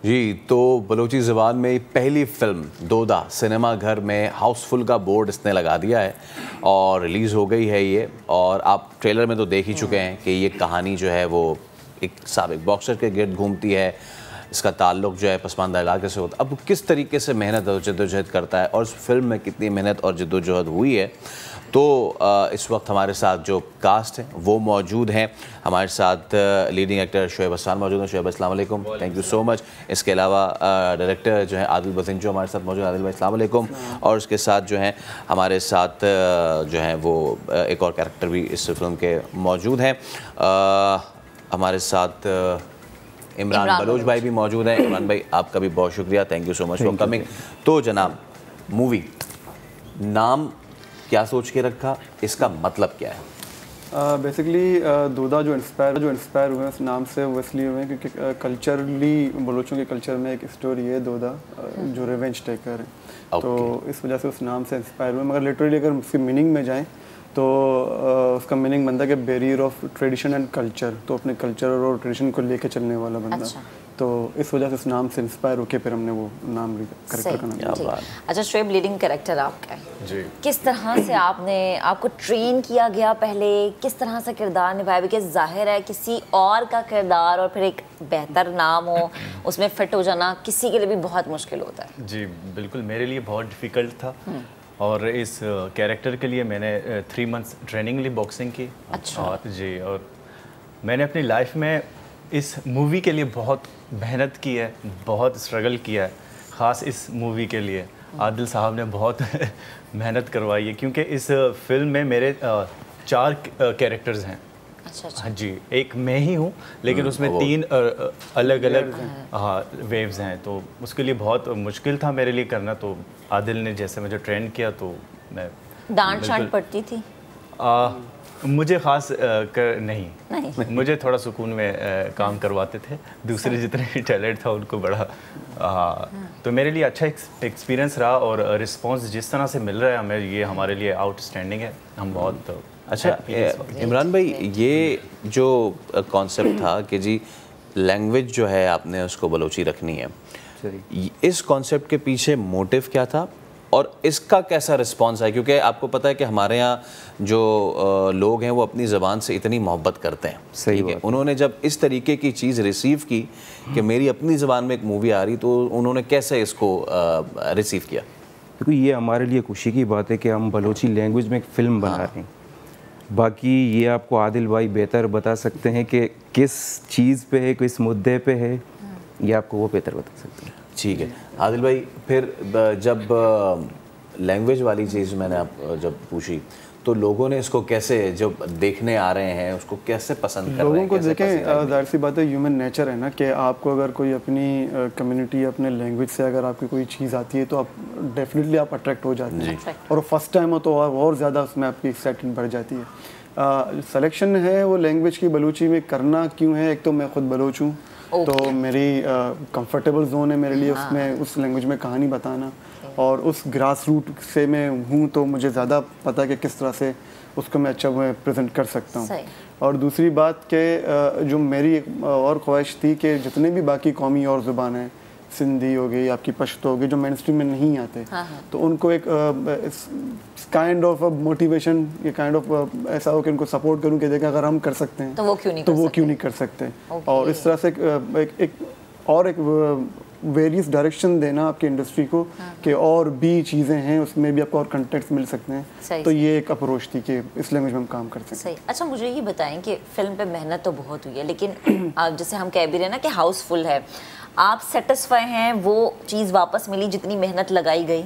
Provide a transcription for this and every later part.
जी, तो बलोची ज़बान में पहली फ़िल्म दोदा सिनेमा घर में हाउसफुल का बोर्ड इसने लगा दिया है और रिलीज़ हो गई है ये। और आप ट्रेलर में तो देख ही चुके हैं कि ये कहानी जो है वो एक साबिक बॉक्सर के गिर्द घूमती है। इसका ताल्लुक जो है पसमानदा इलाके से होता है। अब किस तरीके से मेहनत और जद्दोजहद करता है और उस फिल्म में कितनी मेहनत और जद्दोजहद हुई है, तो इस वक्त हमारे साथ जो कास्ट है वो मौजूद हैं। हमारे साथ लीडिंग एक्टर शोएब हसन मौजूद हैं। शोएब अस्सलाम वालेकुम, थैंक यू सो मच। इसके अलावा डायरेक्टर जो है आदिल बसिंजो जो हमारे साथ मौजूद हैं। आदिल भाई अस्सलाम वालेकुम। और उसके साथ जो हैं हमारे साथ जो हैं वो एक और कैरेक्टर भी इस फिल्म के मौजूद हैं। हमारे साथ इमरान बलोच भाई भी मौजूद हैं। इमरान भाई आपका भी बहुत शुक्रिया, thank you so much for coming. तो जनाब, मूवी नाम क्या सोच के रखा, इसका मतलब क्या है? बेसिकली दोदा जो इंस्पायर हुए हैं उस नाम से वो इसलिए हुए हैं क्योंकि कल्चरली बलोचों के कल्चर में एक स्टोरी है दोदा जो रिवेंज टेकर है। तो इस वजह से उस नाम से इंस्पायर हुए। मगर लिटरली अगर उसकी मीनिंग में जाएं तो उसका मीनिंग बनता है कि barrier of tradition and culture, तो अपने कल्चर और ट्रेडिशन को लेके चलने वाला बंदा। अच्छा। तो इस वजह से उस नाम से इंस्पायर होकर फिर हमने वो नाम कैरेक्टर का नाम दिया। अच्छा शोएब, लीडिंग कैरेक्टर आपका है जी, किस तरह से आपको ट्रेन किया गया पहले, किस तरह से किरदार निभाया? बिकॉज जाहिर है किसी और का किरदार और फिर एक बेहतर नाम हो उसमें फिट हो जाना किसी के लिए भी बहुत मुश्किल होता है। जी बिल्कुल, मेरे लिए बहुत डिफ़िकल्ट था और इस कैरेक्टर के लिए मैंने 3 मंथ्स ट्रेनिंग ली, बॉक्सिंग की। अच्छा। और जी, और मैंने अपनी लाइफ में इस मूवी के लिए बहुत मेहनत की है, बहुत स्ट्रगल किया है। ख़ास इस मूवी के लिए आदिल साहब ने बहुत मेहनत करवाई है क्योंकि इस फिल्म में मेरे 4 कैरेक्टर्स हैं। अच्छा। हाँ जी, एक मैं ही हूँ लेकिन उसमें 3 अलग अलग वेव्स हैं, तो उसके लिए बहुत मुश्किल था मेरे लिए करना। तो आदिल ने जैसे मुझे ट्रेन किया तो मैं डांट शांट पड़ती थी? मुझे ख़ास नहीं, मुझे थोड़ा सुकून में काम करवाते थे। दूसरे जितने भी टैलेंट था उनको बड़ा तो मेरे लिए अच्छा एक्सपीरियंस रहा और रिस्पांस जिस तरह से मिल रहा है हमें, ये हमारे लिए आउटस्टैंडिंग है। हम बहुत अच्छा। इमरान भाई, ये जो कॉन्सेप्ट था कि जी लैंग्वेज जो है आपने उसको बलोची रखनी है, इस कॉन्सेप्ट के पीछे मोटिव क्या था और इसका कैसा रिस्पांस है? क्योंकि आपको पता है कि हमारे यहाँ जो लोग हैं वो अपनी ज़बान से इतनी मोहब्बत करते हैं। सही है। उन्होंने जब इस तरीके की चीज़ रिसीव की कि मेरी अपनी ज़बान में एक मूवी आ रही, तो उन्होंने कैसे इसको रिसीव किया? देखो, ये हमारे लिए खुशी की बात है कि हम बलोची लैंग्वेज में एक फ़िल्म बना रहे हैं। बाकी ये आपको आदिल भाई बेहतर बता सकते हैं कि किस चीज़ पे है, किस मुद्दे पे है, ये आपको वो बेहतर बता सकते हैं। ठीक है आदिल भाई, फिर जब लैंग्वेज वाली चीज़ मैंने आप जब पूछी तो लोगों ने इसको कैसे, जो देखने आ रहे हैं उसको कैसे पसंद कर रहे हैं? लोगों को देखें, जाहिर सी बात है, ह्यूमन नेचर है ना कि आपको अगर कोई अपनी कम्युनिटी अपने लैंग्वेज से अगर आपकी कोई चीज़ आती है तो आप डेफिनेटली आप अट्रैक्ट हो जाते हैं और फर्स्ट टाइम हो तो और ज़्यादा उसमें आपकी एक्साइटमेंट बढ़ जाती है। सिलेक्शन है वो लैंग्वेज की बलूची में करना क्यों है? एक तो मैं खुद बलोच हूँ, तो मेरी कंफर्टेबल जोन है मेरे लिए उसमें उस लैंग्वेज में कहानी बताना, और उस ग्रास रूट से मैं हूँ तो मुझे ज़्यादा पता है कि किस तरह से उसको मैं अच्छा प्रेजेंट कर सकता हूँ। और दूसरी बात के जो मेरी एक और ख्वाहिश थी कि जितने भी बाकी कौमी और ज़ुबान हैं, सिंधी हो गई, आपकी पश्तो हो गई, जो मेन स्ट्रीम में नहीं आते, तो उनको एक काइंड ऑफ मोटिवेशन, ये काइंड ऑफ ऐसा हो कि उनको सपोर्ट करूं कि देखा अगर हम कर सकते हैं तो वो क्यों नहीं कर सकते। और इस तरह से एक वेरियस डायरेक्शन देना आपकी इंडस्ट्री को कि और भी चीज़ें हैं उसमें भी आपको और कंटेंट्स मिल सकते हैं। तो ये एक अप्रोच थी कि इस लैंग्वेज में हम काम करते हैं। सही। अच्छा, मुझे ये बताएं कि फिल्म पे मेहनत तो बहुत हुई है, लेकिन जैसे हम कह भी रहे हैं ना कि हाउसफुल है, आप सेटिस्फाई हैं? वो चीज़ वापस मिली जितनी मेहनत लगाई गई?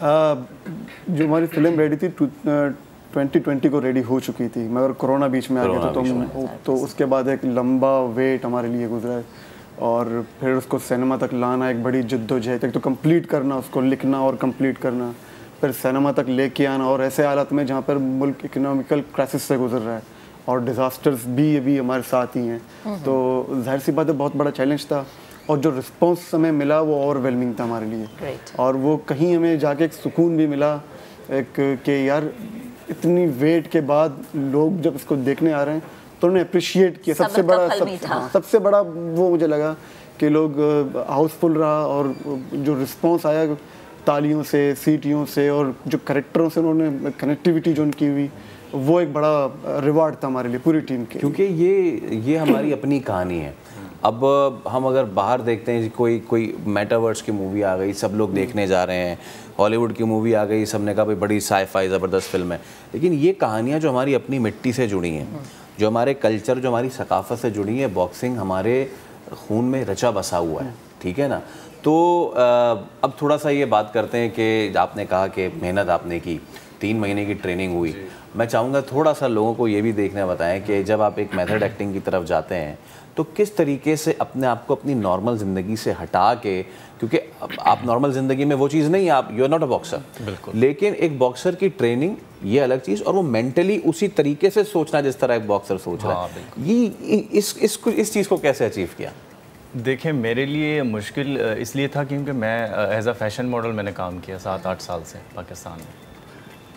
जो हमारी फिल्म रेडी थी 2020 को रेडी हो चुकी थी, मगर कोरोना बीच में आ गया था, तो उसके बाद एक लंबा वेट हमारे लिए गुजरा है और फिर उसको सिनेमा तक लाना एक बड़ी जद्दोजहद, एक तो कंप्लीट करना, उसको लिखना और कंप्लीट करना, फिर सिनेमा तक लेके आना, और ऐसे हालात में जहाँ पर मुल्क इकोनॉमिकल क्राइसिस से गुजर रहा है और डिज़ास्टर्स भी अभी हमारे साथ ही हैं। तो जाहिर सी बात है बहुत बड़ा चैलेंज था, और जो रिस्पॉन्स हमें मिला वो ओवरवेलमिंग था हमारे लिए। और वो कहीं हमें जाके एक सुकून भी मिला एक कि यार इतनी वेट के बाद लोग जब इसको देखने आ रहे हैं तो उन्होंने अप्रिशिएट किया। सबसे बड़ा वो मुझे लगा कि लोग हाउसफुल रहा और जो रिस्पॉन्स आया तालियों से, सीटियों से और जो करेक्टरों से उन्होंने कनेक्टिविटी जो उनकी हुई, वो एक बड़ा रिवार्ड था हमारे लिए पूरी टीम के। क्योंकि ये हमारी अपनी कहानी है। अब हम अगर बाहर देखते हैं कोई मेटावर्स की मूवी आ गई, सब लोग देखने जा रहे हैं, हॉलीवुड की मूवी आ गई, सबने कहा भाई बड़ी साई-फाई ज़बरदस्त फिल्म है, लेकिन ये कहानियाँ जो हमारी अपनी मिट्टी से जुड़ी हैं, जो हमारे कल्चर, जो हमारी सकाफ़त से जुड़ी है, बॉक्सिंग हमारे खून में रचा बसा हुआ है, ठीक है ना। तो अब थोड़ा सा ये बात करते हैं कि आपने कहा कि मेहनत आपने की, 3 महीने की ट्रेनिंग हुई। मैं चाहूँगा थोड़ा सा लोगों को ये भी देखना बताएं कि जब आप एक मेथड एक्टिंग की तरफ जाते हैं तो किस तरीके से अपने आप को अपनी नॉर्मल ज़िंदगी से हटा के, क्योंकि आप नॉर्मल ज़िंदगी में वो चीज़ नहीं है, आप you are not a boxer, बिल्कुल, लेकिन एक बॉक्सर की ट्रेनिंग ये अलग चीज़, और वो मेंटली उसी तरीके से सोचना जिस तरह एक बॉक्सर सोच रहा है, ये इस चीज़ को कैसे अचीव किया? देखिए, मेरे लिए मुश्किल इसलिए था क्योंकि मैं एज अ फैशन मॉडल मैंने काम किया 7-8 साल से पाकिस्तान में।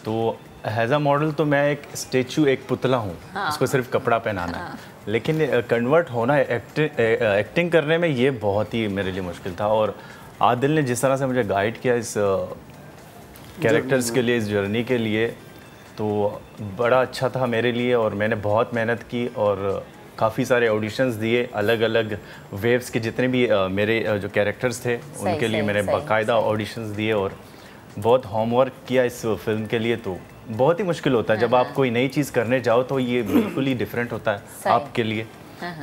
तो एज अ मॉडल तो मैं एक स्टेचू, एक पुतला हूँ, उसको सिर्फ कपड़ा पहनाना है, लेकिन कन्वर्ट होना एक्टिंग करने में ये बहुत ही मेरे लिए मुश्किल था। और आदिल ने जिस तरह से मुझे गाइड किया इस कैरेक्टर्स के लिए, इस जर्नी के लिए, तो बड़ा अच्छा था मेरे लिए। और मैंने बहुत मेहनत की और काफ़ी सारे ऑडिशंस दिए, अलग अलग वेव्स के जितने भी मेरे जो कैरेक्टर्स थे उनके लिए मैंने बाकायदा ऑडिशंस दिए और बहुत होमवर्क किया इस फिल्म के लिए। तो बहुत ही मुश्किल होता है जब आप कोई नई चीज़ करने जाओ, तो ये बिल्कुल ही डिफरेंट होता है आपके लिए,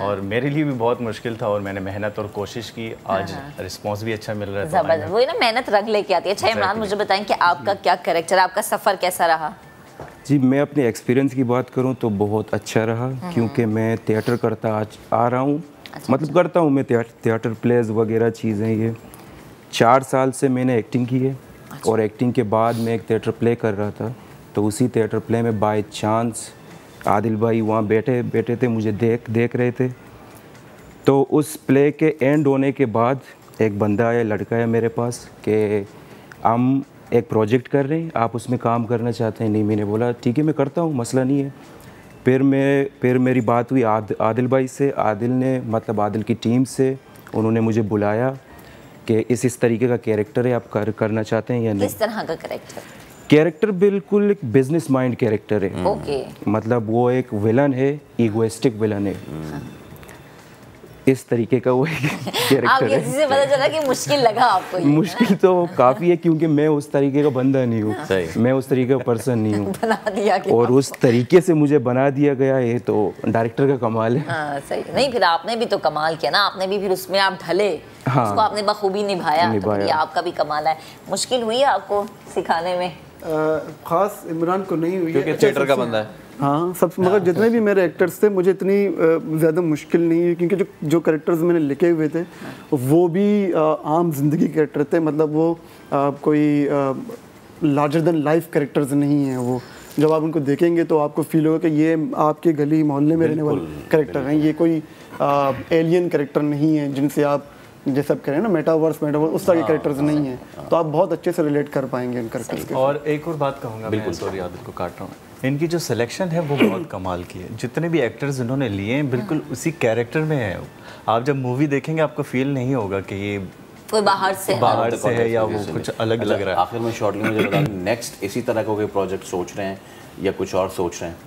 और मेरे लिए भी बहुत मुश्किल था। और मैंने मेहनत और कोशिश की, आज रिस्पांस भी अच्छा मिल रहा है। जबरदस्त, वही ना, मेहनत रंग लेके आती है। अच्छा इमरान, मुझे बताएं कि आपका क्या कैरेक्टर, आपका सफ़र कैसा रहा? जी, मैं अपने एक्सपीरियंस की बात करूं तो बहुत अच्छा रहा, क्योंकि मैं थिएटर करता आ रहा हूं, मतलब करता हूं मैं थिएटर प्लेज वगैरह चीज़ें। ये 4 साल से मैंने एक्टिंग की है, और एक्टिंग के बाद मैं एक थिएटर प्ले कर रहा था। तो उसी थिएटर प्ले में बाय चांस आदिल भाई वहाँ बैठे थे, मुझे देख रहे थे। तो उस प्ले के एंड होने के बाद एक बंदा आया, लड़का है मेरे पास, कि हम एक प्रोजेक्ट कर रहे हैं, आप उसमें काम करना चाहते हैं? नहीं, मैंने बोला ठीक है मैं करता हूँ, मसला नहीं है। फिर मेरी बात हुई आदिल भाई से। आदिल ने, मतलब आदिल की टीम से, उन्होंने मुझे बुलाया कि इस तरीके का कैरेक्टर है, आप करना चाहते हैं या नहीं? किस तरह का कैरेक्टर बिल्कुल एक बिजनेस माइंड कैरेक्टर है। ओके। मतलब वो एक विलन है, ईगोइस्टिक विलन है, इस तरीके का वो कैरेक्टर है। से पता चला कि मुश्किल लगा आपको ये? मुश्किल तो काफ़ी है, क्योंकि मैं उस तरीके का बंदा नहीं हूँ, मैं उस तरीके का पर्सन नहीं हूँ। बना दिया गया, और उस तरीके से मुझे बना दिया गया, ये तो डायरेक्टर का कमाल है। हाँ, सही। नहीं, फिर आपने भी तो कमाल किया ना, आपने भी फिर उसमें आप ढले, उसको आपने बखूबी निभाया, तो ये आपका भी कमाल है। मुश्किल हुई है आपको सिखाने में? खास इमरान को नहीं हुई, क्योंकि थिएटर का बंदा है। हाँ, सब, मगर जितने भी मेरे एक्टर्स थे मुझे इतनी ज़्यादा मुश्किल नहीं हुई, क्योंकि जो कैरेक्टर्स मैंने लिखे हुए थे वो भी आम जिंदगी कैरेक्टर थे। मतलब वो कोई लार्जर देन लाइफ कैरेक्टर्स नहीं हैं। वो जब आप उनको देखेंगे तो आपको फील होगा कि ये आपके गली मोहल्ले में रहने वाले कैरेक्टर हैं, ये कोई एलियन कैरेक्टर नहीं है जिनसे आप जैसे आप कह रहे हैं ना मेटावर्स उस तरह के कैरेक्टर्स नहीं हैं। तो आप बहुत अच्छे से रिलेट कर पाएंगे इन कैरेक्टर्स के। और एक और बात कहूँगा, बिल्कुल, सॉरी आदिल को काट रहा हूँ, इनकी जो सिलेक्शन है वो बहुत कमाल की है। जितने भी एक्टर्स इन्होंने लिए हैं बिल्कुल उसी कैरेक्टर में है। आप जब मूवी देखेंगे आपको फील नहीं होगा कि ये कोई बाहर से है या वो कुछ अलग लग रहा है। आखिर में शॉर्टली मुझे बता, नेक्स्ट इसी तरह का कोई प्रोजेक्ट सोच रहे हैं या कुछ और सोच रहे हैं?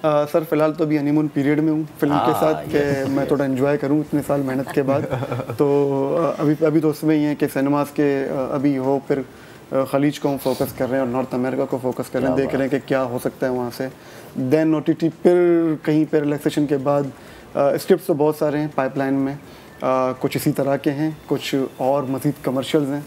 सर फिलहाल तो अभी हनीमून पीरियड में हूँ फिल्म के साथ, कि मैं थोड़ा एंजॉय करूँ इतने साल मेहनत के बाद। तो अभी तो उसमें ही है कि सिनेमास के अभी हो, फिर खलीज को हम फोकस कर रहे हैं और नॉर्थ अमेरिका को फोकस कर रहे हैं, देख रहे हैं कि क्या हो सकता है वहाँ से। देन OTT, फिर कहीं पर रिलैक्सेशन के बाद स्क्रिप्ट तो बहुत सारे हैं पाइपलाइन में, कुछ इसी तरह के हैं, कुछ और मज़ीद कमर्शियल्स हैं,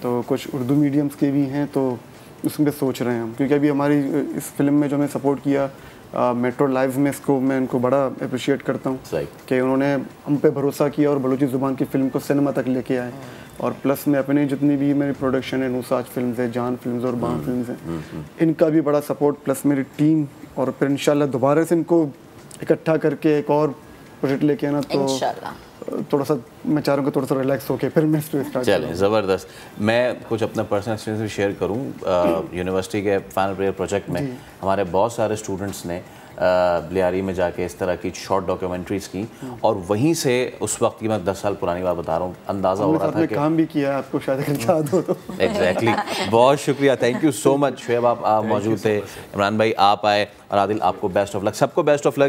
तो कुछ उर्दू मीडियम्स के भी हैं, तो उसमें सोच रहे हैं हम। क्योंकि अभी हमारी इस फिल्म में जो हमें सपोर्ट किया मेट्रो लाइव में, इसको मैं उनको बड़ा अप्रिशिएट करता हूँ कि उन्होंने हम पे भरोसा किया और बलूची ज़ुबान की फ़िल्म को सिनेमा तक लेके आए। और प्लस में अपने जितनी भी मेरी प्रोडक्शन है, नूसाज फिल्म्स है, जान फिल्म्स और बान फिल्म्स हैं, इनका भी बड़ा सपोर्ट, प्लस मेरी टीम। और फिर इंशाल्लाह दोबारा से इनको इकट्ठा करके एक और प्रोजेक्ट लेके आना, तो थोड़ा सा मैं चाह रहा हूँ कि थोड़ा सा रिलैक्स होके फिर मैं स्टार्ट। चलें, ज़बरदस्त। मैं कुछ अपना पर्सनल एक्सपीरियंस भी शेयर करूँ। यूनिवर्सिटी के फाइनल ईयर प्रोजेक्ट में हमारे बहुत सारे स्टूडेंट्स ने लियारी में जाके इस तरह की शॉर्ट डॉक्यूमेंट्रीज की, और वहीं से उस वक्त की मैं 10 साल पुरानी बात बता रहा हूँ, अंदाज़ा हो रहा था कि काम भी किया है, आपको शायद अगर याद हो तो। एग्जैक्टली बहुत शुक्रिया, thank you so much. Shoaib आप मौजूद थे, इमरान भाई आप आए, और आदिल आपको बेस्ट ऑफ लक, सबको बेस्ट ऑफ लक।